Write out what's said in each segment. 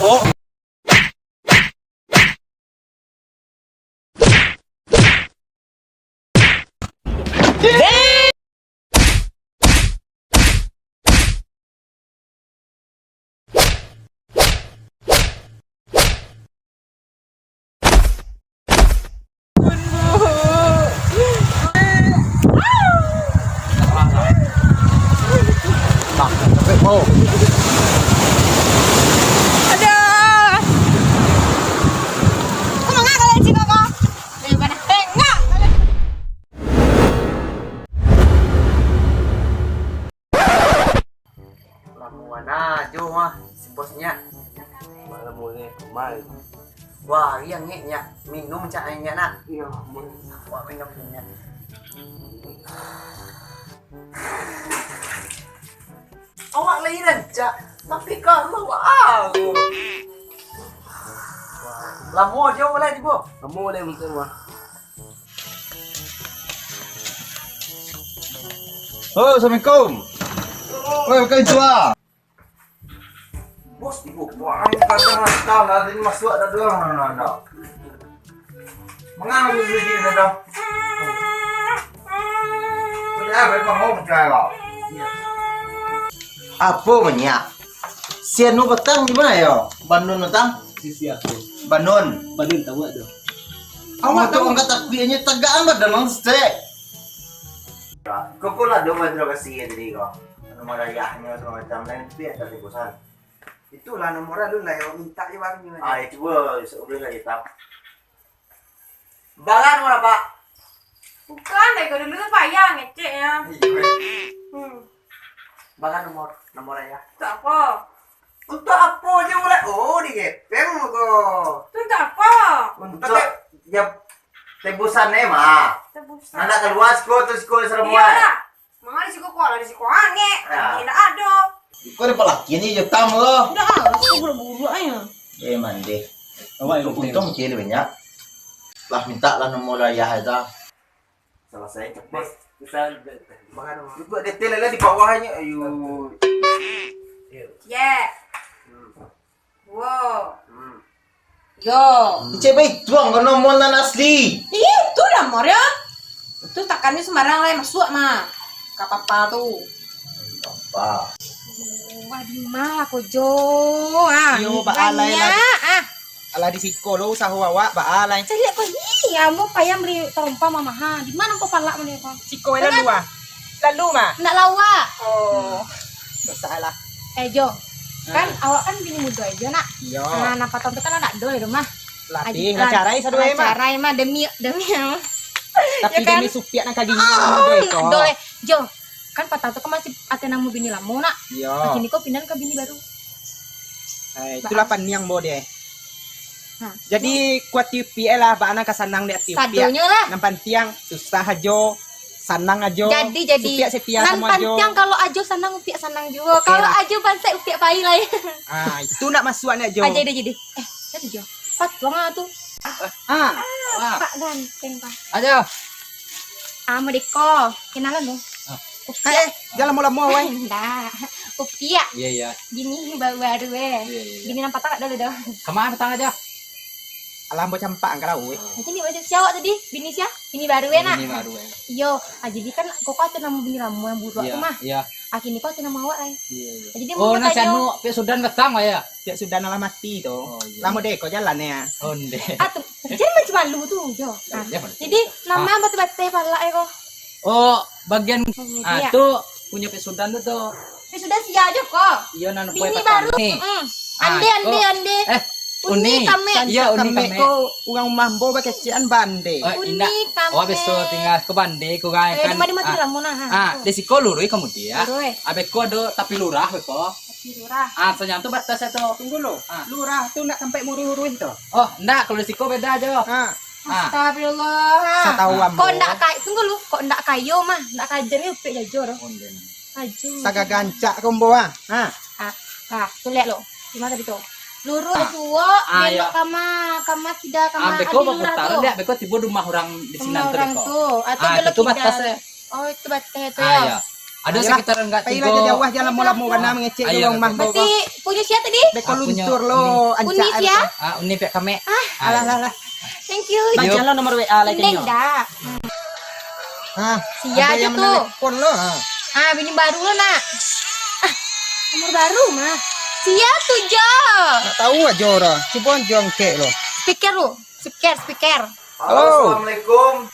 Oh. Oh. Aduh. Kok nggak kalian sih kok? Daripada tengok kalian. Lamuan aja mah si bosnya. Malam mulai kemai. Wah, iya ngeknya minum cahayanya nak. Iya, mulai. Wah, minumnya. Awak lagi rancak, tapi kamu aku. Lamu aja mulai di bo. Kamu mulai mungkin mah. Oh, assalamualaikum. Oh, bukan cua. Bos ibu, wah, kadang tahu nanti ini masuk ada dua mana. Mengambil sini ada. Udah, memang mau menjaga. Apa banyak? Sianu petang di mana ya? Bandung petang? Sisi aku. Bandung. Bandung tahu ada. Awak tuh angkat akunya tegak amat dalam stek. Kau lah dong main kasih jadi kau. Nomor ayahnya macam lain biar dari bosan. Itulah nomornya lu lah yang minta ya bang. Ah itu bos, udah lah hitam. Balan mau apa? Bukan, dari dulu tuh payah ngecek ya. Balan nomor ayah. Untuk apa? Untuk apa aja mulai? Oh di gepeng kok. Itu untuk apa? Untuk ya tebusan mah. Tebusan. Anak keluar sekolah terus sekolah Iya semua. lah. Mama di siku kuala di siku ange. Ya. Tidak ada. Kau ada pelaki ni je tam lo. Udah, aku buru-buru aja. Eh mandi. Awak yang Untung kiri banyak. Lah minta lah nomor ayah itu. Selesai Bos, cepet. bisa Bahan juga detail lagi di bawahnya. Ayo. Yeah. Wow. Yo. Cek baik tuang kau nomor nan asli. Itu nomor ya. Itu takannya sembarang lah masuk mah. Gak apa-apa tuh. Apa? Wah di mana aku Jo? Ah, Yo, baalai lah. banyak. ala di siko lo usaha awak ba alay. Saya lihat kok ini ya mau payah beli terompa mama ha. Di mana kau palak mana kau? Siko lalu ah. Lalu mah. Nak lawa. Oh. Salah. Jo. Kan awak kan bini muda aja nak. Iya. Nah, napa tonton kan anak do di rumah. Latih ngacarai sadue mah. Ngacarai mah demi Tapi ya kan? demi supiak nang kaginya deko. Dole, Jo. Kan patah tuh kan masih ate namu bini lama nak. Iya. Kini kau pindah ke bini baru. Itulah paniang bo deh. Nah, Jadi kuat TV lah ba anak kasanang dek TV. Sadonya lah. Nampan tiang susah ajo. Sanang ajo. Jadi supiak setia nan sama ajo. panjang kalau ajo sanang upiak sanang juga. Oke Kalau lah. ajo bansai upiak pai lah. Ah, itu nak masuknya ajo. Aja jadi. Jadi Jo. Pat tuang tuh. Ah. Pak ganteng pak. Ajo. Deko, kenalan lo. Eh, jalan mula-mula wai. Enggak. Upiak. Iya iya. Bini baru Iya, iya. Bini nampak tak dulu dah. Kemana datang aja? Alam bo campak angkara we. Nanti nih wajah siapa tadi? Bini siapa? Bini baru ya nak. Ini baru ya. Iyo, jadi kan kok ate nama bini ramu yang buruk Iya tuh mah. iya. Kini kok ate nama awak lah. Iya iya. Jadi Oh, mau nasi tanya. anu pe sudan datang ya. Ya sudah nala mati to. Oh, iya. Lama deko jalan ya. Onde. Tuh, jadi macam malu tuh Jo. Nah, Iya, bener. jadi nama batu-batu pala kok. Oh, bagian Iya. tuh punya pe sudan tuh. Sudah siap aja kok. Iya nan poe Bini baru. nih. Ande. Uni. Kami. Iya, uni kami kami. ko urang mambo ba kecian bande. Oh, Uni indah. kami. Oh, besok tinggal ke Bande ku kan. Di mana ramu nah. Di siko lurui kemudian. Lurui. Abe ko do tapi lurah we ko. Lurah. Senyam tuh batas itu. Tunggu lo. Ah. Lurah tuh nak sampai muru-muruin to. Oh, enggak kalau di siko beda aja. Ah, Astagfirullah. saya tahu ambo. Kok ndak kayu tunggu lu, kok ndak kayu mah, ndak kajen ya upik jajor. Onde. Kaju. Saga gancak kombo ah. Ah. Tuh lihat lo. Gimana tadi tuh? Lurus tua, iya. belok kama tidak kama Beko berputar dia, beko tiba rumah orang di sini Rumah orang beko. tuh, atau belok itu kidal. batasnya. Oh, itu batasnya itu Ah, ya. iya. Ada Ayolah, sekitar enggak Pailah tiga. jauh jalan mula-mula karena mengecek Ayo, yung mambo Berarti ko. punya siapa tadi? Beko Ah, punya luntur lo Unis ancaan. ya? Ini pihak kami. Alah lah. Thank you. Yuk. Baca lo nomor WA lagi Neng nyo. dah. Ah, Sia ada aja yang tuh. menelepon lo. Bini baru lo nak. Nomor baru mah. Sia tuh Jo. Nggak tahu aja orang. Coba jong kek lo. Speaker lo. Speaker. Halo, Assalamualaikum.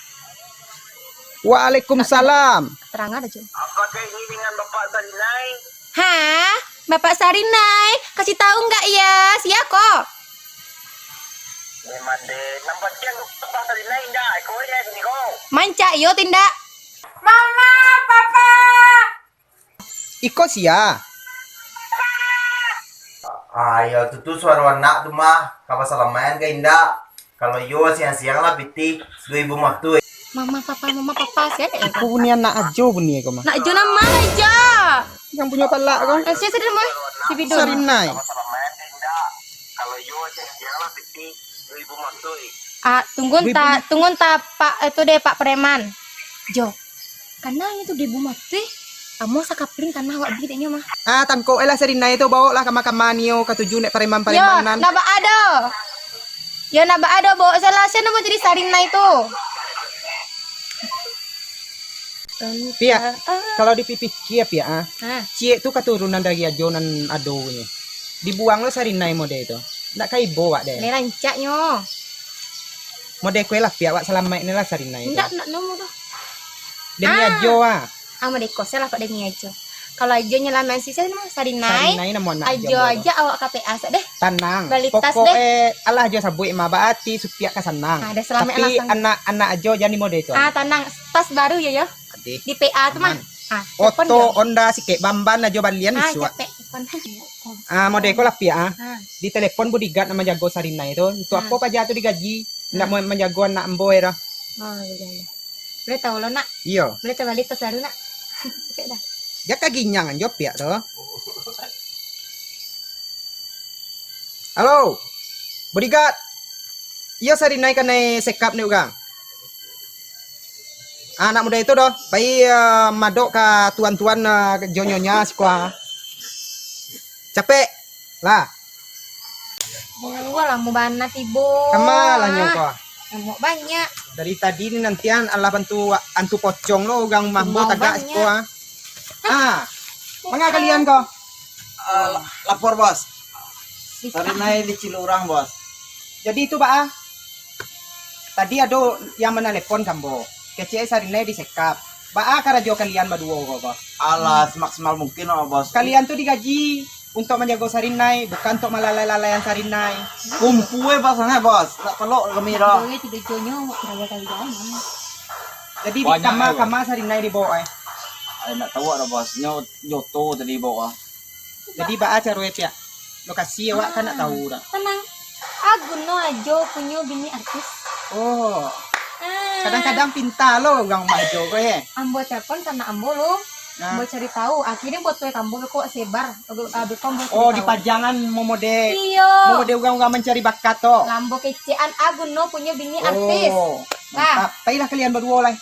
Waalaikumsalam. Terang ada Jo. Apakah ini dengan Bapak Sarinai? Hah? Bapak Sarinai, kasih tahu nggak ya? Sia kok. Memang deh, nampak dia Bapak Sarinai enggak? Kau ya sini kau. Manca yo tindak. Mama, Papa. Iko siya. Ayo, tuh suara anak tuh mah. Kapan salaman ke indah? Kalau yo siang-siang lah pitik 2000 mah tuh. Mama, Papa, siapa ya? Aku punya anak ajo punya ko mah. Nak Jo nama aja. Yang punya pala ko. Saya sedang mau si Bidon. Sarinay. Salaman ke indah. Kalau yo siang-siang lah pitik 2000 mah tuh. Tunggu Pak itu deh Pak Preman. Jo. Karena itu di rumah teh. Kamu sakapling karena awak bidenya mah. Tan ko ela sarinay itu bawa lah kama-kamanyo katuju nek Yo, pareman-paremanan. naba ado. Yo naba ado bawa salah saya mau jadi Sarina itu. Pia, kalau dipikir ya, cie itu keturunan dari ajonan adonya. Dibuang lo sarinay mode itu. Ndak kai bawa deh. Ini rancaknya. Mode kue lah pia wak selama ini lah sarinay itu. Enggak nomor dah. Demi ajo Ama deko saya lah Pak demi ajo. Kalau ajonya lama sih saya mah Sarinai. Sarinay na mo na Ajo aja awak KPA sa deh. Tanang. Balitas Pokoknya Allah ajo sabui mabaati supaya kasanang. Ada selama Tapi alasan. anak anak ajo jadi mode itu. Tanang tas baru ya. Ade. Di PA tuh mah. Telepon Oto yo. Honda si kek bamban ajo balian iswa. Capek telepon. Mode ko lah pia. Di telepon bodyguard na menjago sarinay itu. Itu apa pa jatuh digaji. Ndak mau menjago anak emboy dah. Oh, boleh. Boleh tahu lo nak. Iya. Boleh coba lihat tas baru nak. Oke dah. Ya kaginyangan job ya tuh. Halo. Bodyguard. Iya sarinay ka na sekap ni ugang. Anak muda itu doh, bayi madok ke tuan-tuan jonyonya sekolah. Capek lah. Gua lah mau bana tibo. Kemalah nyoko. Mau banyak. Dari tadi ini nantian Allah bantu antu pocong lo ugang mambo Mau tagak banyak. sekolah. Mga kalian ko? Lapor bos. Bisa. Sarinay di Cilurang bos. Jadi itu Pak. Tadi ada yang menelepon kambo. Kece sarinay disekap. Baa karajo kalian berdua kok. Alah semaksimal mungkin oh bos. Kalian tuh digaji untuk menjaga sarinay, bukan untuk melalai-lalayan sarinay. Kumpul pasangnya bos. Tak perlu kami dah. Doi tidak jonyo mau kerja kali jalan. Jadi di Banyak, kama sarinay dibawa. Ay nak tahu ada bos. Nyoto tadi bawa. Jadi baa caro ya. Lokasi awak kan nak tahu dah. Tenang. Aku no ajo punya bini artis. Oh, kadang-kadang pinta lo gang majo ko Ambo telepon sana ambo lo. Nah. Ambo cari tahu. Akhirnya buat tuh ambo kok sebar. Abis ambo. Oh, di pajangan momode. Iyo. Momode ugang mencari bakat to. Lambo kecean aku no punya bini artis. Oh, mantap. Baiklah kalian berdua lah.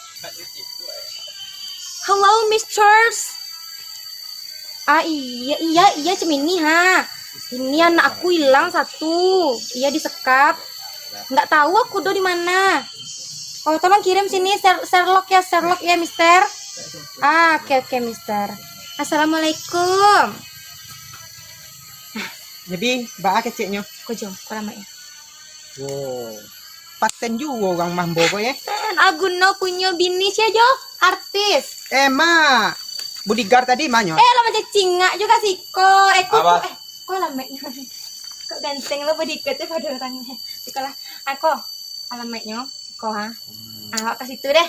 Hello, Mister. Iya Cemini ha. Ini anak aku hilang satu. Iya disekap. Nggak tahu aku do di mana. Oh, tolong kirim sini Sherlock ya, Mister. Oke, Mister. Assalamualaikum. Jadi baa keceknya. Ko jom, ko lama ya. Wow. Paten juga ugang mambo ko Aku no punya bini sih jo, artis. Ma. Bodyguard tadi manyo. Lama cacingak juga sih ko. Apa? Kok lama kok ganteng lo bodyguardnya pada orangnya. Sekolah aku alamatnya ko ha. Awak kasih tuh deh.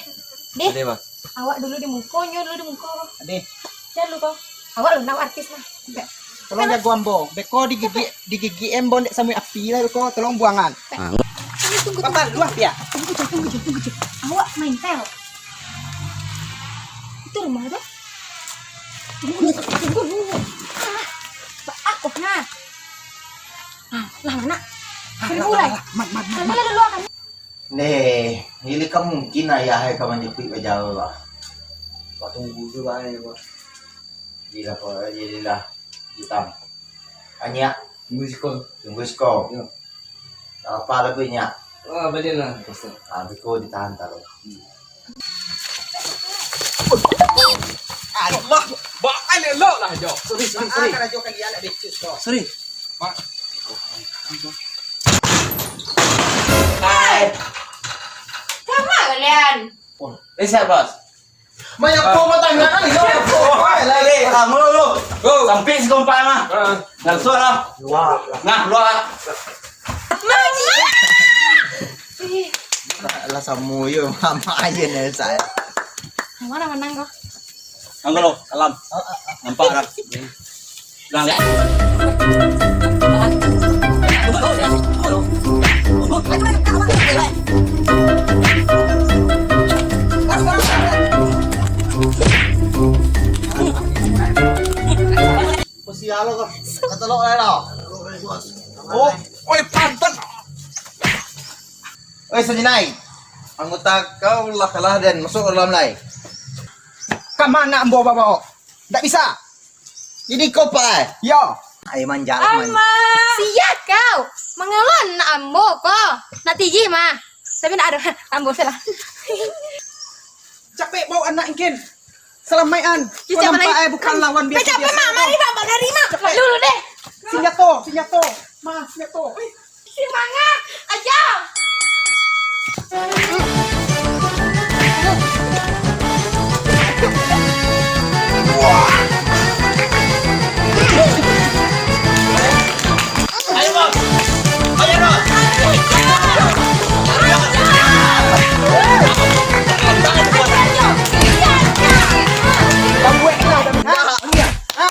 Tadi bos. Awak dulu di mukonya, Ade, Jangan lu kok. Awak lu naw artis lah. tolong jago ambo. Beko digigi embon dek samui api lah beko, tolong buangan. Tunggu. Bapak luah ya. Tunggu. Awak main tel. Itu rumah apa? Tunggu. Aku nah. Lah mana? Mulai. Mana dulu akan. Nih, ini kan mungkin ayah kamu nyepik ke jauh lah. Kok tunggu juga nih bos. Jadilah hitam. Hanya Tunggu sikol. tunggu skor. Ya. Apa lebihnya? Ah, balik lah. Pasal. Biko ditahan taruh. Allah, bakal elok lah Jo. Baa ka radyo kalian ada cus ko. Sorry. Sama kalian. Siap bos. Banyak po matangga kan? Banyak po. Lagi, mulu. Samping sekompak mah. Langsung lah. Nah, luar. Lah samuyo mama aja nih saya. Mana menang kok? Anggo salam. Nampak dah. Lang ya. Pasialo ka. Katulog na no. Oh, Oi, pantan. oy sa dinay. Ang utak kau lah kalah dan masuk ke dalam lai. Kamana ambo babo? Tak bisa. Ini kau pa. Yo. Ay manjala man. Siap kau. Mengelon nak ambo kok. Nak tiji mah. Tapi nak ada ambo salah. Capek bawa anak ingin. Selamaian. Kau Siapa nampak lagi? bukan lawan biasa. Capek mah, mari Bapak dari mah. Dulu deh. Sinyato. Ma, sinyato. Semangat aja. Ayo bos. Ayo bos. Babuek lah dah. Ha?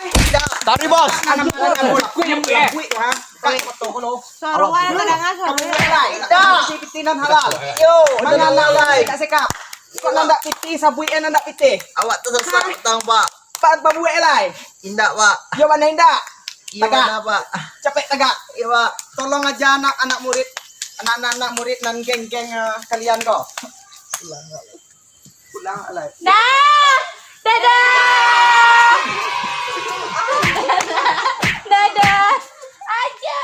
Tari bos. Aku yang babuek ha. Kak foto ko lo. Sorwan kadangan Babuek lah. Dah. Pitinan halal. Yo, mana lalai tak sekap. Kau nak piti sabuik nak piti. Awak tu sesak tang pak. Pak babuek lah. Indak pak. Yo mana indak? Iya Tagak. mana pak. Capek tagak. Iya pak. Tolong aja anak murid. Anak murid nan geng-geng kalian kok. Pulang alai. Dah. Dadah. Dadah. Aja.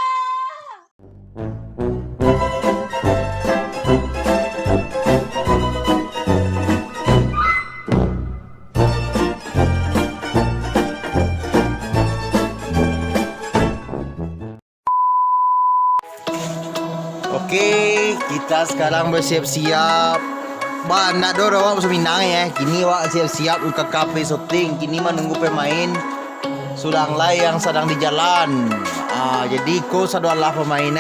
Okey, kita sekarang bersiap-siap. Ba, nak dorong awak masuk Minang ya. Kini awak siap-siap buka kafe syuting. Kini menunggu pemain sulang lai yang sedang di jalan. Jadi ko sadualah pemain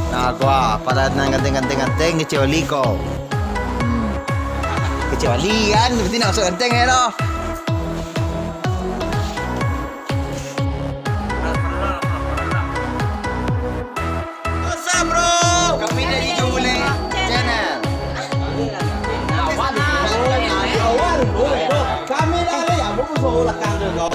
Nah, gua pada nang ganteng kecuali ko. Kecuali kan, berarti nak masuk ganteng ya loh. What's up, bro? Kami dari Jule Channel. Kami dari ya, bukan soal belakang juga.